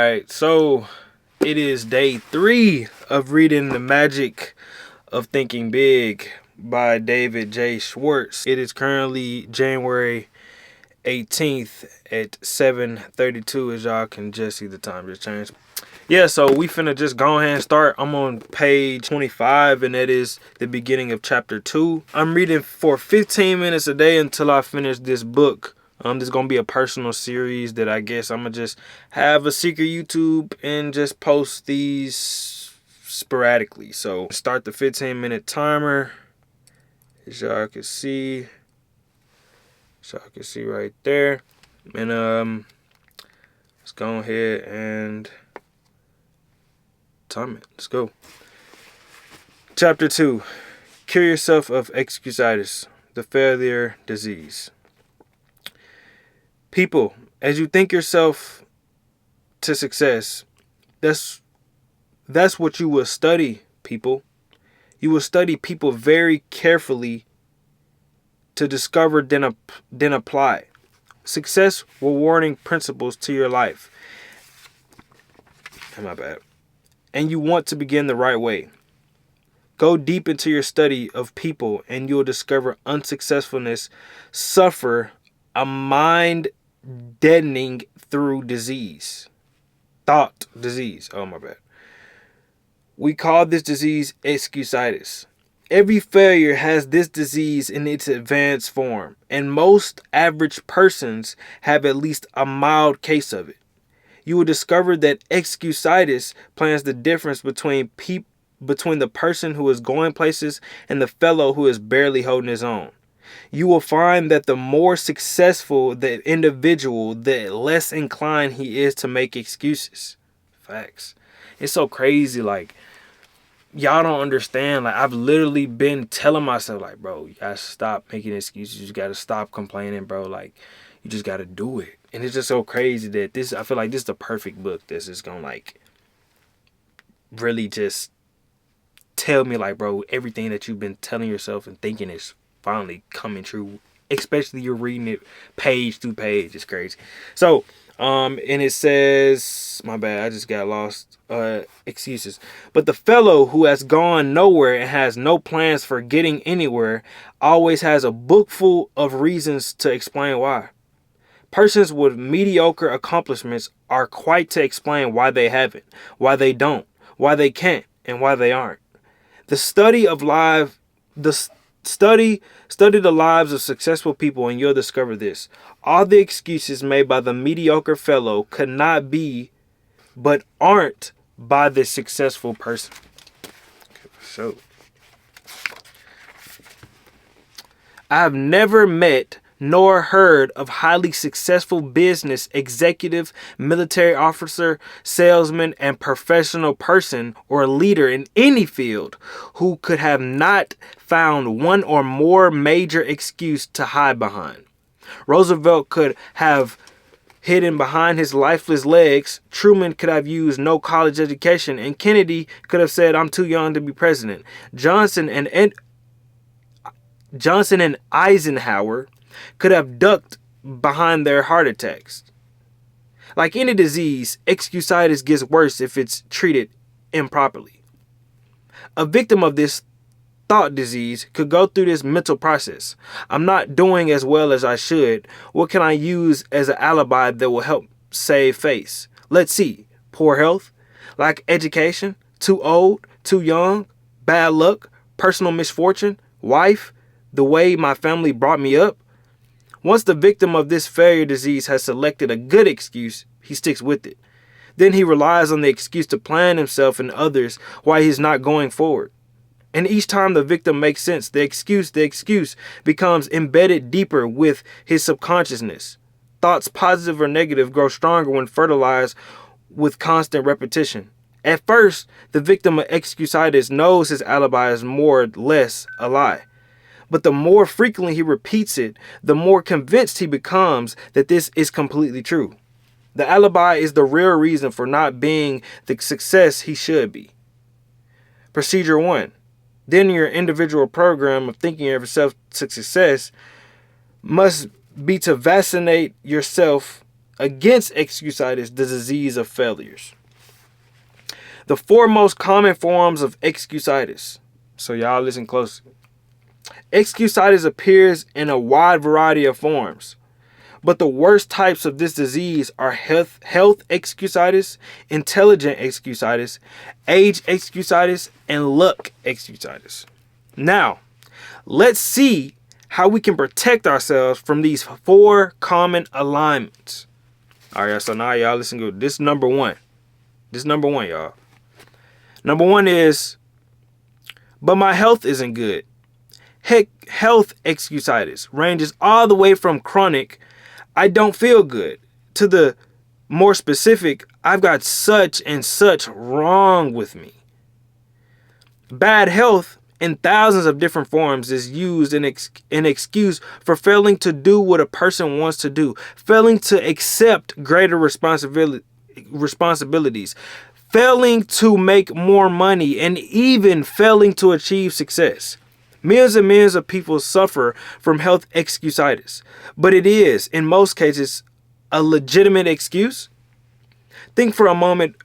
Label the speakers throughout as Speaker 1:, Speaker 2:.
Speaker 1: Alright, so it is day 3 of reading The Magic of Thinking Big by David J. Schwartz. It is currently January 18th at 7:32, as y'all can just see the time just changed. Yeah, so we finna just go ahead and start. I'm on page 25, and that is the beginning of chapter 2. I'm reading for 15 minutes a day until I finish this book. This is going to be a personal series that I guess I'm going to just have a secret YouTube and just post these sporadically. So start the 15-minute timer, as y'all can see. Right there. And let's go ahead and time it. Let's go. Chapter 2. Cure yourself of excusitis, the failure disease. People, as you think yourself to success, that's what you will study, people. You will study people very carefully to discover, then apply. Success rewarding principles to your life. My bad. And you want to begin the right way. Go deep into your study of people and you'll discover unsuccessfulness suffer a mind deadening through disease. Thought disease. Oh, my bad. We call this disease excusitis. Every failure has this disease in its advanced form, and most average persons have at least a mild case of it. You will discover that excusitis plans the difference between the person who is going places and the fellow who is barely holding his own. You will find that the more successful the individual, the less inclined he is to make excuses. Facts. It's so crazy. Like, y'all don't understand. Like, I've literally been telling myself, like, bro, you gotta stop making excuses. You gotta stop complaining, bro. Like, you just gotta do it. And it's just so crazy that I feel like this is the perfect book that's just gonna, like, really just tell me, like, bro, everything that you've been telling yourself and thinking is finally coming true. Especially you're reading it page through page. It's crazy. So, and it says, my bad, I just got lost. Excuses. But the fellow who has gone nowhere and has no plans for getting anywhere always has a book full of reasons to explain why. Persons with mediocre accomplishments are quite to explain why they haven't, why they don't, why they can't, and why they aren't. Study the lives of successful people and you'll discover this. All the excuses made by the mediocre fellow could not be, but aren't by the successful person. So, I have never met nor heard of highly successful business executive, military officer, salesman, and professional person or leader in any field who could have not found one or more major excuse to hide behind. Roosevelt could have hidden behind his lifeless legs. Truman could have used no college education, and Kennedy could have said, "I'm too young to be president." Johnson and Eisenhower could have ducked behind their heart attacks. Like any disease, excusitis gets worse if it's treated improperly. A victim of this thought disease could go through this mental process. I'm not doing as well as I should. What can I use as an alibi that will help save face? Let's see. Poor health, lack education, too old, too young, bad luck, personal misfortune, wife, the way my family brought me up. Once the victim of this failure disease has selected a good excuse, he sticks with it. Then he relies on the excuse to plan himself and others why he's not going forward. And each time the victim makes sense, the excuse becomes embedded deeper with his subconsciousness. Thoughts, positive or negative, grow stronger when fertilized with constant repetition. At first, the victim of excusitis knows his alibi is more or less a lie. But the more frequently he repeats it, the more convinced he becomes that this is completely true. The alibi is the real reason for not being the success he should be. Procedure 1. Then your individual program of thinking of yourself to success must be to vaccinate yourself against excusitis, the disease of failures. The 4 most common forms of excusitis. So y'all listen closely. Excusitis appears in a wide variety of forms, but the worst types of this disease are health excusitis, intelligent excusitis, age excusitis, and luck excusitis. Now, let's see how we can protect ourselves from these 4 common alignments. All right, so now y'all listen good. This is number 1. This is number 1, y'all. Number 1 is, but my health isn't good. Heck, health excusitis ranges all the way from chronic, I don't feel good, to the more specific, I've got such and such wrong with me. Bad health in thousands of different forms is used in an excuse for failing to do what a person wants to do, failing to accept greater responsibilities, failing to make more money, and even failing to achieve success. Millions and millions of people suffer from health excusitis, but it is, in most cases, a legitimate excuse. Think for a moment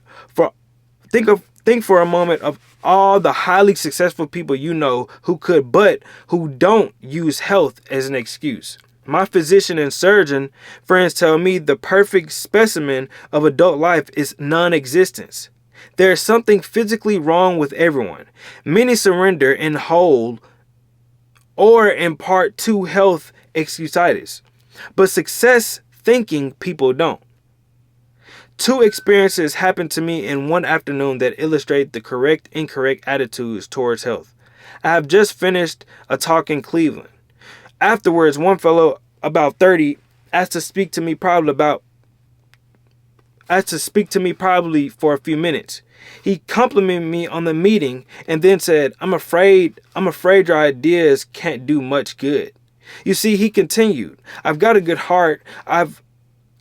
Speaker 1: of all the highly successful people you know who could but who don't use health as an excuse. My physician and surgeon friends tell me the perfect specimen of adult life is non-existence. There is something physically wrong with everyone. Many surrender in whole or in part to health excusitis, but success thinking people don't. 2 experiences happened to me in one afternoon that illustrate the correct, incorrect attitudes towards health. I have just finished a talk in Cleveland. Afterwards, one fellow about 30 asked to speak to me probably for a few minutes. He complimented me on the meeting and then said, I'm afraid your ideas can't do much good. You see, he continued, I've got a good heart. I've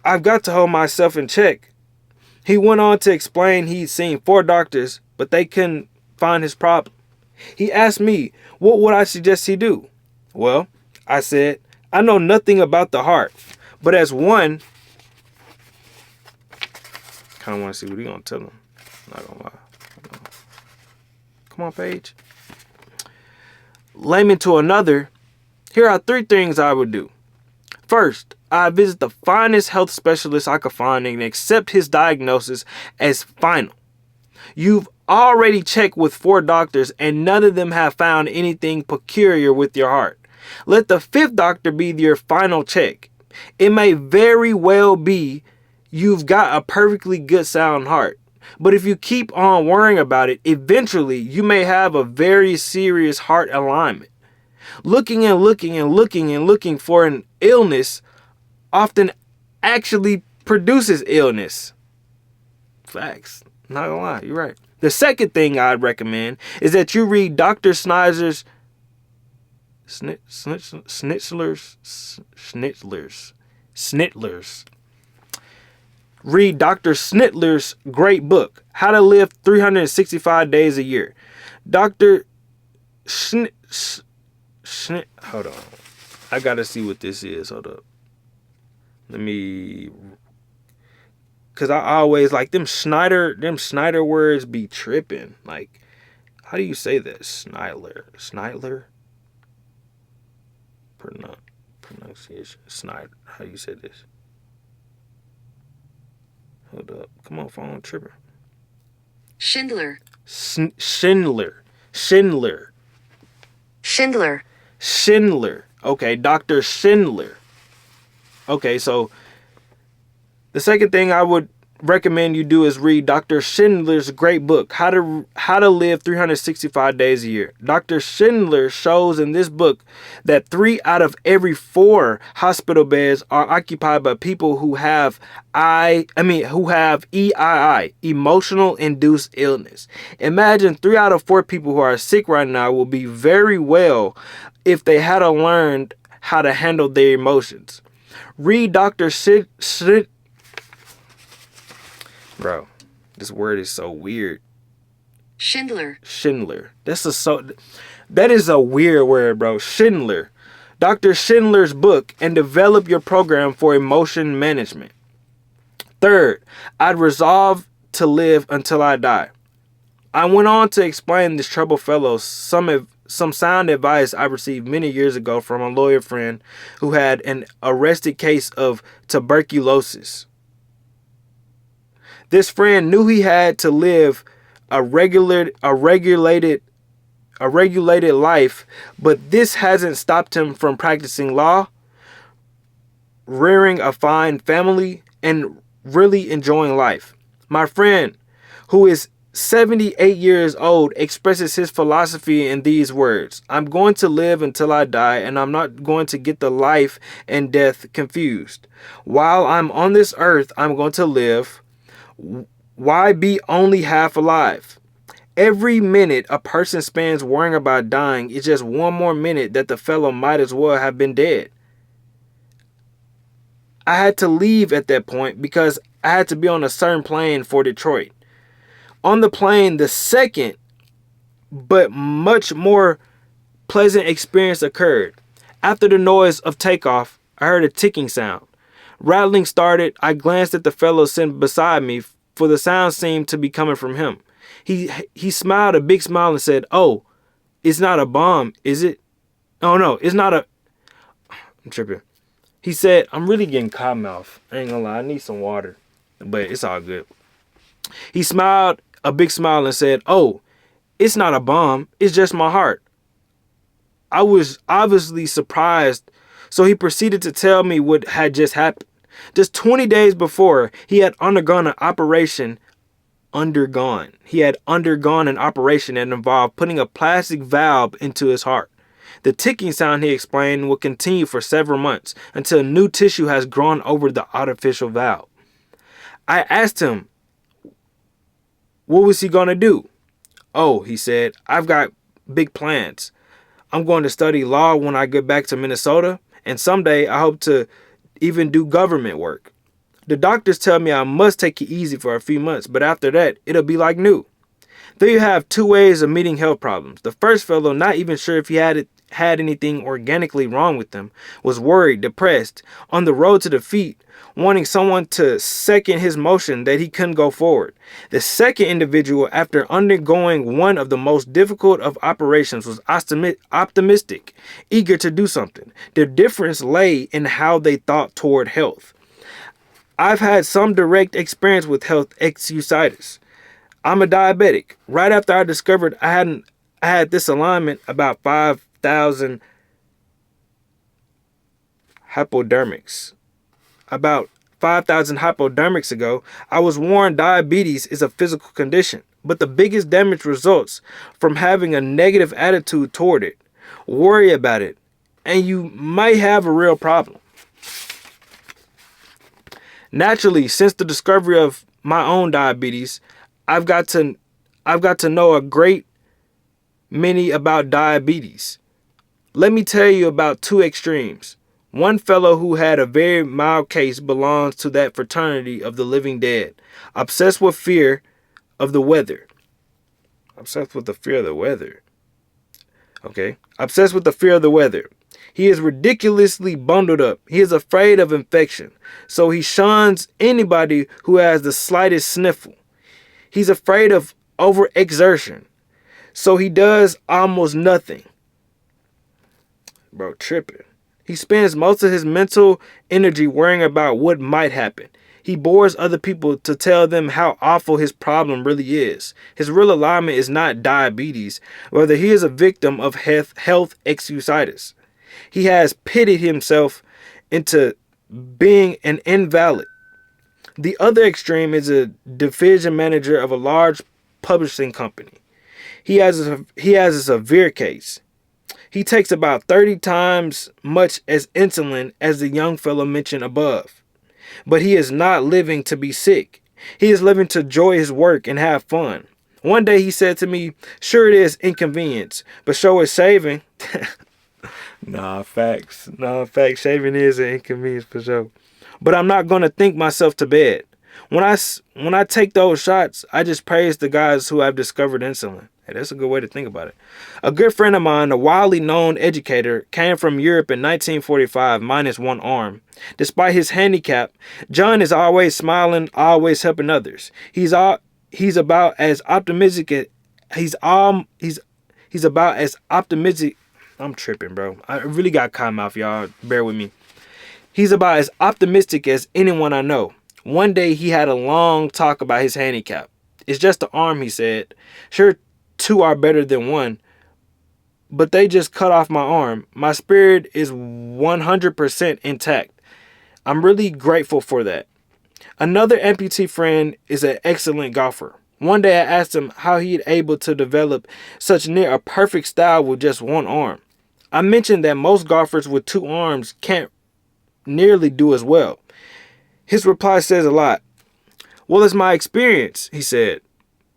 Speaker 1: got to hold myself in check. He went on to explain he'd seen 4 doctors, but they couldn't find his problem. He asked me, what would I suggest he do? Well, I said, I know nothing about the heart, but as one, kind of want to see what he's going to tell him. Not going to lie. Come on, Paige. Layman to another, here are 3 things I would do. First, I visit the finest health specialist I could find and accept his diagnosis as final. You've already checked with 4 doctors and none of them have found anything peculiar with your heart. Let the 5th doctor be your final check. It may very well be you've got a perfectly good sound heart. But if you keep on worrying about it, eventually you may have a very serious heart alignment. Looking and looking and looking and looking for an illness often actually produces illness. Facts. Not gonna lie, you're right. The second thing I'd recommend is that you read Dr. Schnitzler's Read Dr. Schnitzler's great book, How to Live 365 Days a Year. Dr. Hold on. I gotta see what this is. Hold up. Cause I always like them Schneider words be tripping. Like, how do you say that? Schneidler? Pronunciation. Schneider. How do you say this? Hold up. Come on, phone, tripping.
Speaker 2: Schindler.
Speaker 1: Schindler. Okay, Dr. Schindler. Okay, so the second thing I would recommend you do is read Dr. Schindler's great book, How to Live 365 Days a Year. Dr. Schindler shows in this book that 3 out of every 4 hospital beds are occupied by people who have EII, emotional induced illness. Imagine 3 out of 4 people who are sick right now will be very well if they had learned how to handle their emotions. Read Dr. Bro, this word is so weird.
Speaker 2: Schindler.
Speaker 1: That is a weird word, bro. Schindler. Dr. Schindler's book and develop your program for emotion management. Third, I'd resolve to live until I die. I went on to explain this troubled fellow some sound advice I received many years ago from a lawyer friend who had an arrested case of tuberculosis. This friend knew he had to live a regulated life, but this hasn't stopped him from practicing law, rearing a fine family, and really enjoying life. My friend, who is 78 years old, expresses his philosophy in these words: I'm going to live until I die, and I'm not going to get the life and death confused. While I'm on this earth, I'm going to live. Why be only half alive? Every minute a person spends worrying about dying is just one more minute that the fellow might as well have been dead. I had to leave at that point because I had to be on a certain plane for Detroit. On the plane, the second but much more pleasant experience occurred. After the noise of takeoff, I heard a ticking sound. Rattling started. I glanced at the fellow sitting beside me, for the sound seemed to be coming from him. He smiled a big smile and said, "Oh, it's not a bomb, is it? Oh no, it's not a..." I'm tripping. He said, I'm really getting cotton mouth. I ain't gonna lie, I need some water, but it's all good. He smiled a big smile and said, "Oh, it's not a bomb, it's just my heart." I was obviously surprised, so he proceeded to tell me what had just happened. Just 20 days before, he had undergone an operation an operation that involved putting a plastic valve into his heart. The ticking sound, he explained, will continue for several months until new tissue has grown over the artificial valve. I asked him, what was he going to do? "Oh," he said, "I've got big plans. I'm going to study law when I get back to Minnesota, and someday I hope to even do government work. The doctors tell me I must take it easy for a few months, but after that, it'll be like new." There you have two ways of meeting health problems. The first fellow, not even sure if he had anything organically wrong with him, was worried, depressed, on the road to defeat, wanting someone to second his motion that he couldn't go forward. The second individual, after undergoing one of the most difficult of operations, was optimistic, eager to do something. The difference lay in how they thought toward health. I've had some direct experience with health exucitis. I'm a diabetic. Right after I discovered I had this alignment, about 5,000 hypodermics. About 5,000 hypodermics ago, I was warned diabetes is a physical condition, but the biggest damage results from having a negative attitude toward it. Worry about it, and you might have a real problem. Naturally, since the discovery of my own diabetes, I've got to know a great many about diabetes. Let me tell you about two extremes. One fellow who had a very mild case belongs to that fraternity of the living dead, obsessed with fear of the weather. Obsessed with the fear of the weather. Okay. Obsessed with the fear of the weather. He is ridiculously bundled up. He is afraid of infection, so he shuns anybody who has the slightest sniffle. He's afraid of overexertion, so he does almost nothing. Bro, tripping. He spends most of his mental energy worrying about what might happen. He bores other people to tell them how awful his problem really is. His real alignment is not diabetes, rather he is a victim of health exucitis. He has pitted himself into being an invalid. The other extreme is a division manager of a large publishing company. He has a severe case. He takes about 30 times much as insulin as the young fellow mentioned above. But he is not living to be sick. He is living to enjoy his work and have fun. One day he said to me, "Sure, it is inconvenience, but so is shaving." Nah, facts. Shaving is an inconvenience for sure. But I'm not going to think myself to bed. When I take those shots, I just praise the guys who have discovered insulin. Hey, that's a good way to think about it. A good friend of mine, a widely known educator, came from Europe in 1945 minus one arm. Despite his handicap, John is always smiling, always helping others. He's about as optimistic as he's about as optimistic. I'm tripping, bro. I really got cotton mouth, y'all. Bear with me. He's about as optimistic as anyone I know. One day he had a long talk about his handicap. It's just the arm, he said. Sure, two are better than one, but they just cut off my arm. My spirit is 100% intact. I'm really grateful for that. Another amputee friend is an excellent golfer. One day I asked him how he'd able to develop such near a perfect style with just one arm. I mentioned that most golfers with two arms can't nearly do as well. His reply says a lot. Well, it's my experience, he said.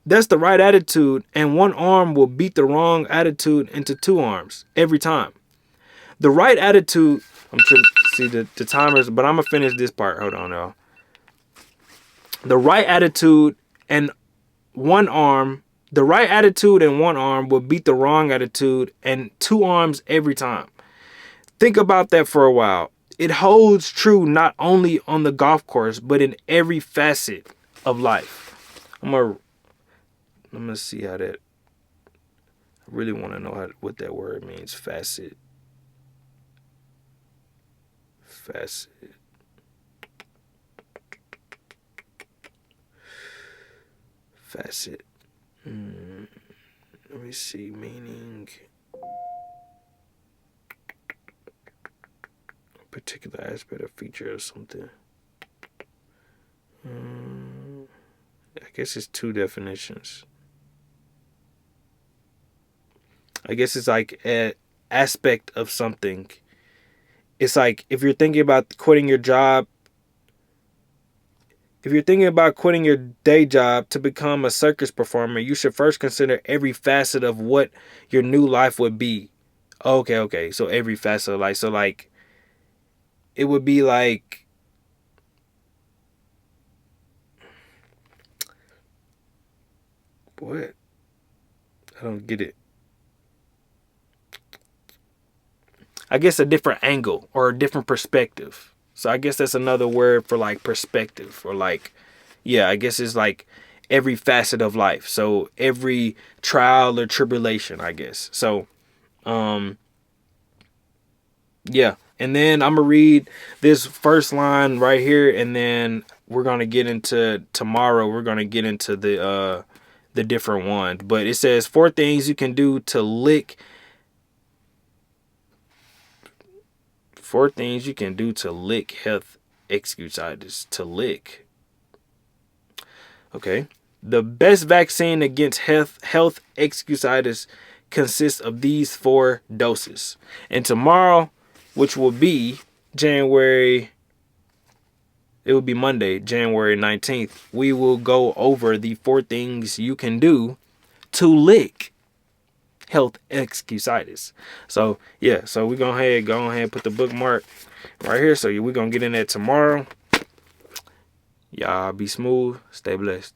Speaker 1: That's the right attitude, and one arm will beat the wrong attitude into two arms every time. The right attitude, I'm trying to see the timers, but I'm going to finish this part. Hold on, y'all. The right attitude and one arm will beat the wrong attitude and two arms every time. Think about that for a while. It holds true not only on the golf course, but in every facet of life. I'm gonna see how that. I really want to know what that word means. Facet. Let me see meaning. Particular aspect or feature or something. I guess it's two definitions. I guess it's like an aspect of something. It's like if you're thinking about quitting your job, if you're thinking about quitting your day job to become a circus performer, you should first consider every facet of what your new life would be. Okay. So every facet of life. So like, it would be like, what? I don't get it. I guess a different angle or a different perspective. So I guess that's another word for like perspective or like, yeah, I guess it's like every facet of life. So every trial or tribulation, I guess. So, yeah. And then I'm going to read this first line right here. And then we're going to get into tomorrow. We're going to get into the different ones. But it says 4 things you can do to lick. 4 things you can do to lick health excusitis. To lick. Okay. The best vaccine against health excusitis consists of these 4 doses. And tomorrow, which will be Monday, January 19th, we will go over the 4 things you can do to lick health excusitis. So yeah, so we're go ahead and put the bookmark right here. So we're gonna get in there tomorrow. Y'all be smooth, stay blessed.